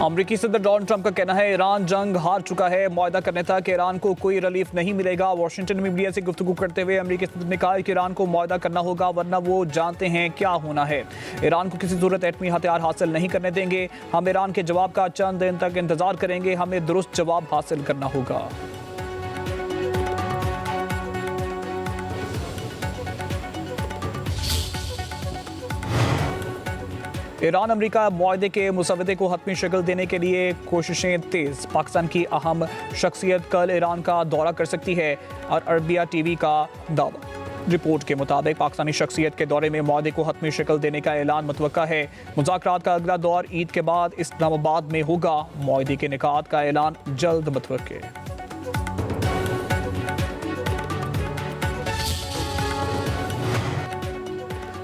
अमरीकी सदर Donald Trump का कहना है ईरान जंग हार चुका है, मुआहदा करने तक ईरान को कोई रिलीफ नहीं मिलेगा। वाशिंगटन में मीडिया से गुफ्तगू करते हुए अमरीकी सदर ने कहा कि ईरान को मुआहदा करना होगा, वरना वो जानते हैं क्या होना है। ईरान को किसी सूरत एटमी हथियार हासिल नहीं करने देंगे। हम ईरान के जवाब का चंद दिन तक इंतजार करेंगे, हमें दुरुस्त जवाब हासिल करना होगा। ईरान अमेरिका मुआहदे के मुसवदे को हतमी शक्ल देने के लिए कोशिशें तेज। पाकिस्तान की अहम शख्सियत कल ईरान का दौरा कर सकती है और अरबिया टीवी का दावा। रिपोर्ट के मुताबिक पाकिस्तानी शख्सियत के दौरे में मुआहदे को हतमी शक्ल देने का ऐलान मुतवक्का है। मुज़ाकरात का अगला दौर ईद के बाद इस्लामाबाद में होगा। मुआहदे के निकात का ऐलान जल्द मुतवक्के।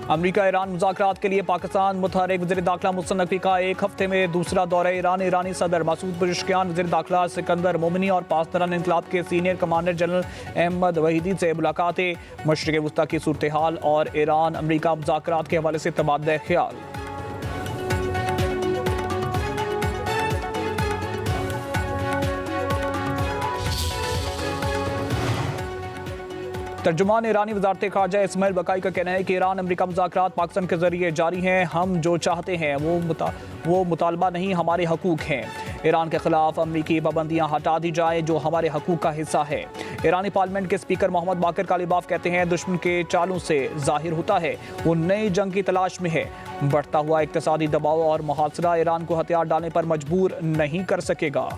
अमरीका ईरान मुज़ाकरात के लिए पाकिस्तान मुतहरिक वज़ीर दाखिला मुहसिन नकवी का एक हफ्ते में दूसरा दौरा ईरान। ईरानी सदर मसूद पज़ेश्कियान, वज़ीर दाखिला सिकंदर मोमिनी और पासदारान इंक़लाब के सीनियर कमांडर जनरल अहमद वहीदी से मुलाकातें। मशरिक़ वस्ता की सूरत हाल और ईरान अमरीका मुज़ाकरात के हवाले से तबादला ख्याल। तर्जुमान ईरानी वज़ारत ख़ारजा इस्माइल बकाई का कहना है कि ईरान अमरीका मुज़ाकरात पाकिस्तान के ज़रिए जारी हैं। हम जो चाहते हैं वो मुतालबा नहीं, हमारे हकूक़ हैं। ईरान के ख़िलाफ़ अमरीकी पाबंदियाँ हटा दी जाए जो हमारे हकूक़ का हिस्सा है। ईरानी पार्लियामेंट के स्पीकर मोहम्मद बाकर कालिबाफ कहते हैं दुश्मन के चालों से ज़ाहिर होता है वो नई जंग की तलाश में है। बढ़ता हुआ इक़्तिसादी दबाव और मुहासरा ईरान को हथियार डालने पर मजबूर नहीं कर सकेगा।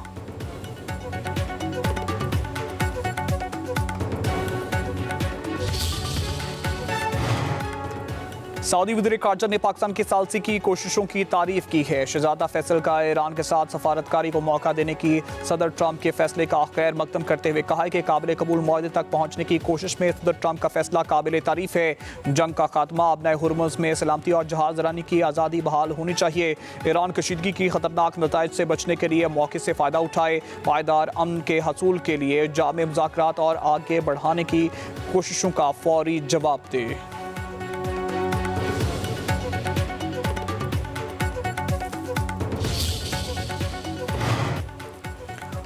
सऊदी वज़ीर ख़ारजा ने पाकिस्तान की सालसी की कोशिशों की तारीफ की है। शहजादा फैसल का ईरान के साथ सफारतकारी को मौका देने की सदर ट्रंप के फैसले का खैर मकदम करते हुए कहा है कि काबिल कबूल मुआहदे तक पहुंचने की कोशिश में सदर ट्रंप का फैसला काबिल तारीफ है। जंग का खात्मा, अपने हुर्मुज़ में सलामती और जहाज रानी की आज़ादी बहाल होनी चाहिए। ईरान कशीदगी की खतरनाक नताइज से बचने के लिए मौके से फ़ायदा उठाए। पायदार अमन के हसूल के लिए जामे मुज़ाकरात और आगे बढ़ाने की कोशिशों का फौरी जवाब दे।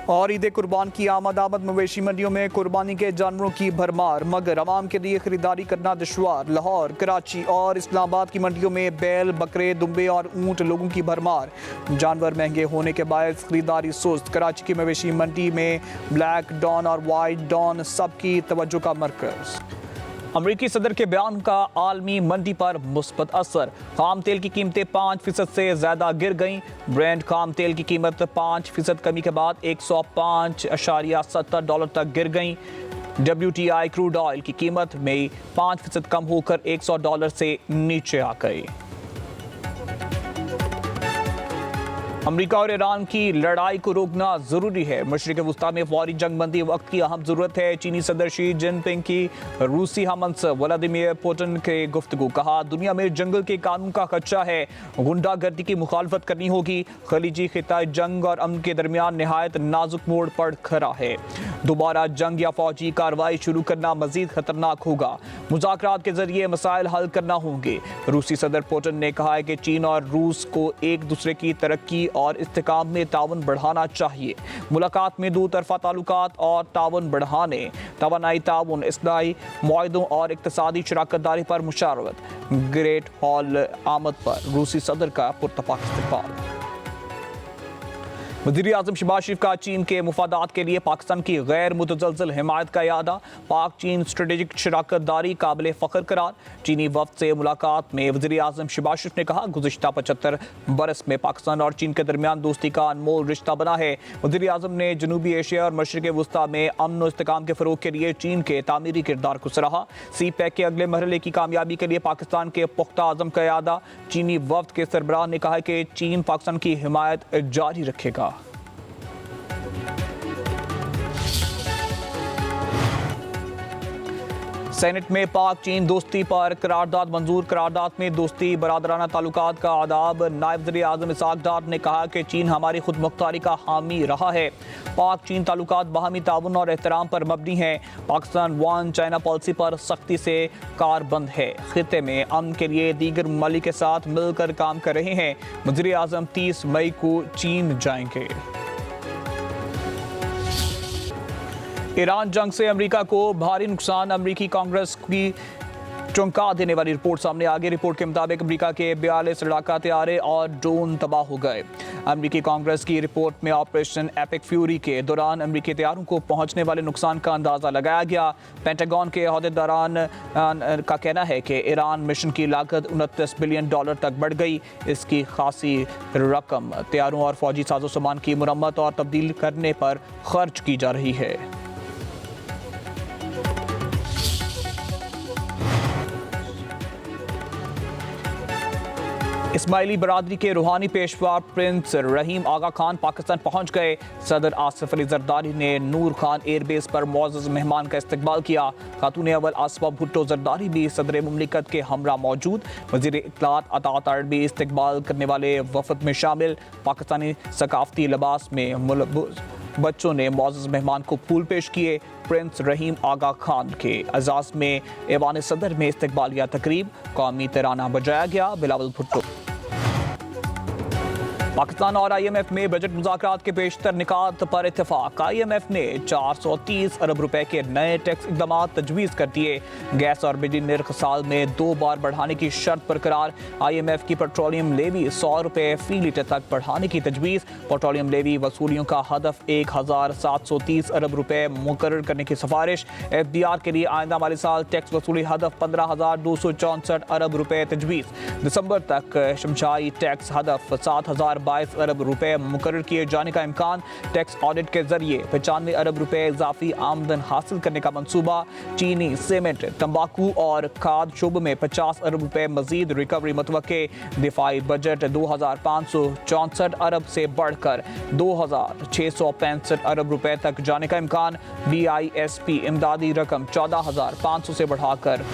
और ईद कुर्बान की आमद मवेशी मंडियों में कुर्बानी के जानवरों की भरमार, मगर आवाम के लिए खरीदारी करना दुश्वार। लाहौर, कराची और इस्लामाबाद की मंडियों में बैल, बकरे, दुम्बे और ऊँट लोगों की भरमार। जानवर महंगे होने के बायस खरीदारी सुस्त। कराची की मवेशी मंडी में ब्लैक डॉन और वाइट डॉन सबकी तवज्जो का मरकज़। अमरीकी सदर के बयान का आलमी मंडी पर मुस्बत असर। खाम तेल की कीमतें 5% से ज़्यादा गिर गईं। ब्रेंट खाम तेल की कीमत 5% कमी के बाद $105.70 तक गिर गईं। WTI क्रूड ऑयल की कीमत में 5% कम होकर $100 से नीचे आ गई। अमरीका और ईरान की लड़ाई को रोकना जरूरी है। मशरिक़ वस्ता में फौरी जंग बंदी वक्त की अहम जरूरत है। चीनी सदर शी जिनपिंग की रूसी हमसफ़र व्लादिमीर पुतिन के गुफ्तगू। कहा दुनिया में जंगल के कानून का खदशा है, गुंडागर्दी की मुखालफत करनी होगी। खलीजी खिता जंग और अमन के दरमियान नहायत नाजुक मोड़ पर खड़ा है। दोबारा जंग या फौजी कार्रवाई शुरू करना मजीद खतरनाक होगा। मुज़ाकरात के जरिए मसाइल हल करना होंगे। रूसी सदर पुतिन ने कहा है कि चीन और रूस को एक दूसरे की तरक्की और इस्तेकाम में ताउन बढ़ाना चाहिए। मुलाकात में दो तरफा ताल्लुकात और ताउन बढ़ाने, तवानाई ताउन, इस्लाही मुआहदों और इक़्तिसादी शराकतदारी पर मुशावरत। ग्रेट हॉल आमद पर रूसी सदर का पुरतपाक इस्तकबाल। वज़ीर आज़म शहबाज शरीफ का चीन के मुफादात के लिए पाकिस्तान की गैर मुतज़लज़ल हिमायत का यादा। पाक चीन स्ट्रेटेजिक शराकतदारी काबिल फ़ख्र करार। चीनी वफ़द से मुलाकात में वज़ीर आज़म शहबाज शरीफ ने कहा गुज़िश्ता 75 बरस में पाकिस्तान और चीन के दरमियान दोस्ती का अनमोल रिश्ता बना है। वज़ीर आज़म ने जनूबी एशिया और मशरिक़ वस्ता में अमन और इस्तेकाम के फ़रोग़ के लिए चीन के तामीरी किरदार को सराहा। CPEC के अगले मरहले की कामयाबी के लिए पाकिस्तान के पुख्ता आज़म का यादा। चीनी वफ़द के सरबराह ने कहा कि चीन पाकिस्तान की हिमायत जारी रखेगा। सेनेट में पाक चीन दोस्ती पर करारदाद मंजूर। करारदाद में दोस्ती बरादराना ताल्लुकात का आदाब। नायब वज़ीर आज़म इसहाक डार ने कहा कि चीन हमारी खुद मुख्तारी का हामी रहा है। पाक चीन ताल्लुकात बाहमी ताउन और एहतराम पर मबनी है। पाकिस्तान वन चाइना पॉलिसी पर सख्ती से कारबंद है। खित्ते में अमन के लिए दीगर ममालिक के साथ मिलकर काम कर रहे हैं। वज़ीर आज़म 30 मई को चीन जाएंगे। ईरान जंग से अमेरिका को भारी नुकसान। अमेरिकी कांग्रेस की चौंका देने वाली रिपोर्ट सामने आ गई। रिपोर्ट के मुताबिक अमेरिका के 42 लड़ाका तैयारे और ड्रोन तबाह हो गए। अमेरिकी कांग्रेस की रिपोर्ट में ऑपरेशन एपिक फ्यूरी के दौरान अमेरिकी तैयारों को पहुंचने वाले नुकसान का अंदाजा लगाया गया। पेंटागन के अहदेदारान का कहना है कि ईरान मिशन की लागत $29 बिलियन तक बढ़ गई। इसकी खासी रकम तैयारों और फौजी साजो सामान की मुरम्मत और तब्दील करने पर खर्च की जा रही है। इस्माइली बरादरी के रूहानी पेशवा प्रिंस रहीम आगा खान पाकिस्तान पहुंच गए। सदर आसिफ अली जरदारी ने नूर खान एयरबेस पर मुअज़्ज़ज़ मेहमान का इस्तकबाल किया। खातून अव्वल आसफा भुट्टो जरदारी भी सदर मुमलिकत के हमरा मौजूद। वज़ीर इत्तलात अता ताड़ भी इस्तकबाल करने वाले वफद में शामिल। पाकिस्तानी सकाफती लिबास में मुलब्बस बच्चों ने मुअज़्ज़ज़ मेहमान को फूल पेश किए। प्रिंस रहीम आगा खान के एजाज़ में ऐवान सदर में इस्तकबालिया तकरीब। कौमी तराना बजाया गया। बिलावल भुट्टो। पाकिस्तान और IMF में बजट मुज़ाकरात के बेशतर निकात पर इत्तेफाक। IMF ने 430 अरब रुपए के नए टैक्स इक़दाम तजवीज़ कर दिए। गैस और बिजली निर्ख साल में 2 बार बढ़ाने की शर्त बरकरार। IMF की पेट्रोलियम लेवी 100 रुपए फी लीटर तक बढ़ाने की तजवीज़। पेट्रोलियम लेवी वसूलियों का हदफ 1730 अरब रुपए मुकर्रर करने की सिफारिश। FDR के लिए आइंदा माली साल टैक्स वसूली हदफ 15,264 अरब रुपए तजवीज़। दिसंबर तक शमशाई टैक्स हदफ 7,022 अरब रुपए मुकर्रर किए जाने का इम्कान। टैक्स ऑडिट के जरिए 95 अरब रुपए इजाफी आमदन हासिल करने का मंसूबा। चीनी, सीमेंट, तंबाकू और खाद शोबे में 50 अरब रुपए मजीद रिकवरी मुतवक्के। दिफाई बजट 2,564 अरब से बढ़कर 2,665 अरब रुपए तक जाने का इम्कान। BISP इमदादी रकम 14,500 से बढ़ाकर।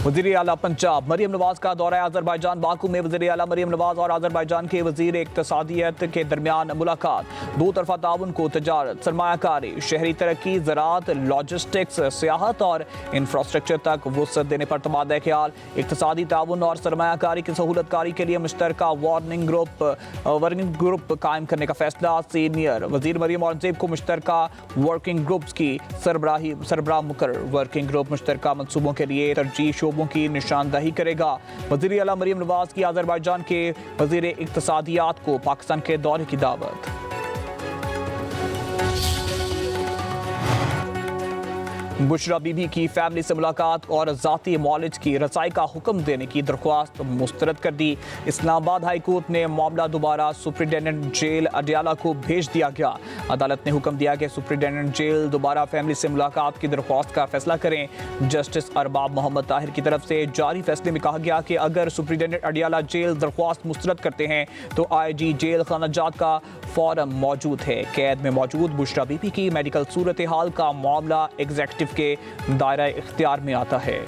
वज़ीर आला पंजाब मरियम नवाज का दौरा अज़रबैजान। बाकू में वज़ीर आला मरियम नवाज और अज़रबैजान के वज़ीर इक़्तिसादियत के दरमियान मुलाकात। 2 तरफ़ा ताउन को तजारत, सरमायाकारी, शहरी तरक्की, ज़राअत, लॉजिस्टिक्स, सियाहत और इंफ्रास्ट्रक्चर तक वुसअत देने पर तबादला ख्याल। इक़्तिसादी ताउन और सरमायाकारी की सहूलतकारी के लिए मुश्तरका वर्किंग ग्रुप कायम करने का फैसला। सीनियर वज़ीर मरियम औरंगज़ेब को मुश्तरका वर्किंग ग्रुप्स की सरबराह मुकर्रर। वर्किंग ग्रुप मुश्तरका मनसूबों के लिए तरजीह शोबों की निशानदही करेगा। वज़ीर आला मरियम नवाज की अज़रबैजान के वज़ीर इक़्तिसादियात को पाकिस्तान के दौरे की दावत। बुशरा बीबी की फैमिली से मुलाकात और ज़ाती मौलिज की रसाई का हुक्म देने की दरख्वास्त मुस्तरद कर दी। इस्लामाबाद हाई कोर्ट ने मामला दोबारा सुप्रिटेंडेंट जेल अडियाला को भेज दिया गया। अदालत ने हुक्म दिया कि सुप्रिटेंडेंट जेल दोबारा फैमिली से मुलाकात की दरख्वास्त का फैसला करें। जस्टिस अरबाब मोहम्मद ताहिर की तरफ से जारी फैसले में कहा गया कि अगर सुप्रिटेंडेंट अडियाला जेल दरख्वास्त मुस्तरद करते हैं तो IG जेल खानाजात का फॉरम मौजूद है। कैद में मौजूद बुशरा बीबी की मेडिकल सूरत हाल का मामला एग्जीक्यूटिव के दायरा इख्तियार में आता है।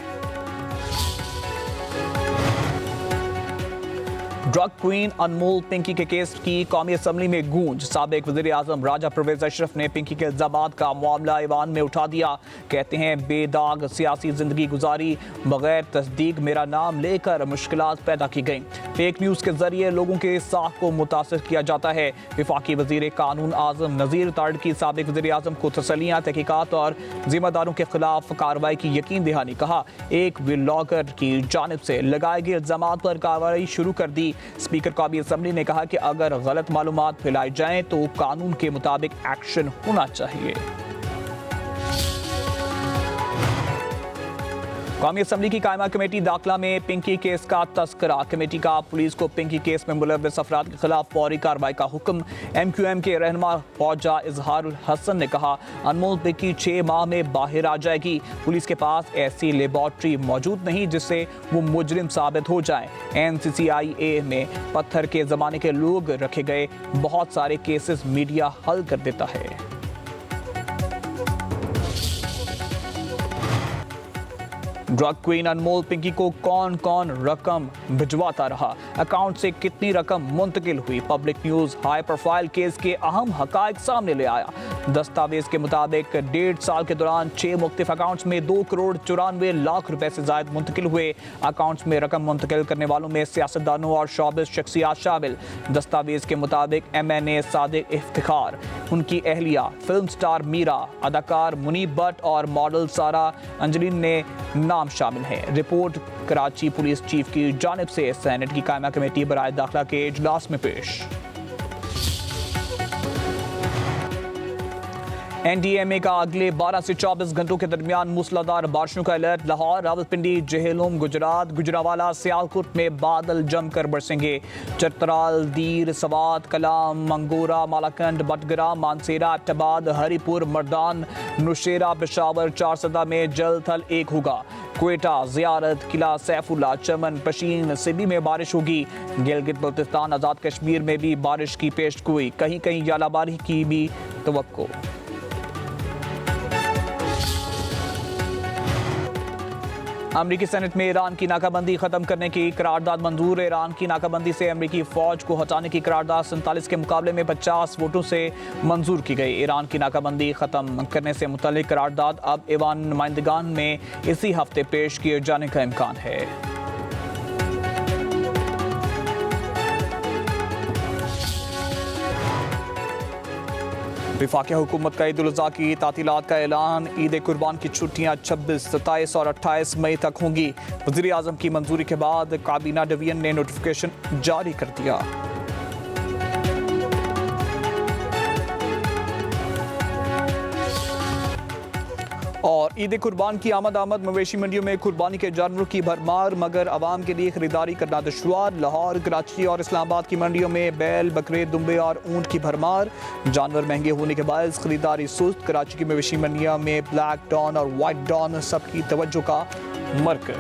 ड्रग क्वीन अनमोल पिंकी के केस की कौमी असम्बली में गूंज। साबिक वज़ीर आज़म राजा परवेज़ अशरफ ने पिंकी के इल्ज़ामात का मामला ऐवान में उठा दिया। कहते हैं बेदाग सियासी ज़िंदगी गुजारी, बगैर तस्दीक मेरा नाम लेकर मुश्किलात पैदा की गई। फेक न्यूज़ के जरिए लोगों के साख को मुतासर किया जाता है। वफाकी वज़ीर कानून आज़म नज़ीर ताड़ की साबिक वज़ीर आज़म को तसल्लियाँ, तहकीकात और ज़िम्मेदारों के खिलाफ कार्रवाई की यकीन दहानी। कहा एक व्लॉगर की जानिब से लगाए गए इल्ज़ामात पर कार्रवाई शुरू कर दी। स्पीकर कौमी असम्बली ने कहा कि अगर गलत मालूमात फैलाई जाएं तो कानून के मुताबिक एक्शन होना चाहिए। कौमी असम्बली की कायमा कमेटी दाखिला में पिंकी केस का तस्करा। कमेटी का पुलिस को पिंकी केस में मुलव्वस अफराद के खिलाफ फौरी कार्रवाई का हुक्म। MQM के रहनुमा ख्वाजा इजहारुल हसन ने कहा अनमोल पिंकी 6 माह में बाहर आ जाएगी। पुलिस के पास ऐसी लेबॉर्ट्री मौजूद नहीं जिससे वो मुजरिम साबित हो जाए। NCCIA में पत्थर के ज़माने के लोग रखे गए। बहुत सारे केसेस मीडिया हल कर देता है। ड्रग क्वीन अनमोल पिंकी को कौन कौन रकम भिजवाता रहा, अकाउंट से कितनी रकम मुंतकिल हुई, public news high profile case के अहम हकायक सामने ले आया। दस्तावेज के मुताबिक 1.5 साल के दौरान 6 मुख्तलिफ अकाउंट्स में 2 करोड़ 94 लाख रुपए से जायद मुंतकिल हुए। अकाउंट्स में रकम मुंतकिल करने वालों में सियासतदानों और शोबिस शख्सियात शामिल। दस्तावेज के मुताबिक MNA सादिक इफ्तिखार, उनकी अहलिया फिल्म स्टार मीरा, अदाकार मुनीब भट्ट और मॉडल सारा अंजलिन ने नाम शामिल हैं। रिपोर्ट कराची पुलिस चीफ की जानिब से सेनेट की कायमा कमेटी बराए दाखिला के इजलास में पेश। NDMA का अगले 12 से 24 घंटों के दरमियान मूसलाधार बारिशों का अलर्ट। लाहौर, रावलपिंडी, जेहलम, गुजरात, गुजरावाला, सियालकोट में बादल जमकर बरसेंगे। चतराल, दीर, सवात, कलाम, मंगोरा, मालाकंड, बटगरा, मानसेरा, अब्टाबाद, हरिपुर, मर्दान, नुशेरा, पेशावर, चारसदा में जल थल 1 होगा। क्वेटा, जियारत, किला सैफुल्ला, चमन, पशीन, सिबी में बारिश होगी। गिलगित बल्तिस्तान, आज़ाद कश्मीर में भी बारिश की पेशगोई, कहीं कहीं यालाबारी की भी तवक्को। अमरीकी सेनेट में ईरान की नाकाबंदी खत्म करने की करारदाद मंजूर। ईरान की नाकाबंदी से अमरीकी फौज को हटाने की करारदाद 47 के मुकाबले में 50 वोटों से मंजूर की गई। ईरान की नाकाबंदी खत्म करने से मुतल्लिक करारदाद अब ऐवान नुमाइंदगान में इसी हफ्ते पेश किए जाने का इम्कान है। वफाकी हुकूमत का ईद उल अज़हा की तातीलात का ऐलान। ईद कुर्बान की छुट्टियां 26, 27 और 28 मई तक होंगी। वज़ीर आज़म की मंजूरी के बाद काबीना डिवीजन ने नोटिफिकेशन जारी कर दिया। और ईद कुर्बान की आमद मवेशी मंडियों में कुर्बानी के जानवरों की भरमार, मगर आवाम के लिए खरीदारी करना दुश्वार। लाहौर, कराची और इस्लामाबाद की मंडियों में बैल, बकरे, दुम्बे और ऊंट की भरमार। जानवर महंगे होने के बायस खरीदारी सुस्त। कराची की मवेशी मंडियों में ब्लैक डॉन और वाइट डॉन सबकी तवज्जो का मरकज।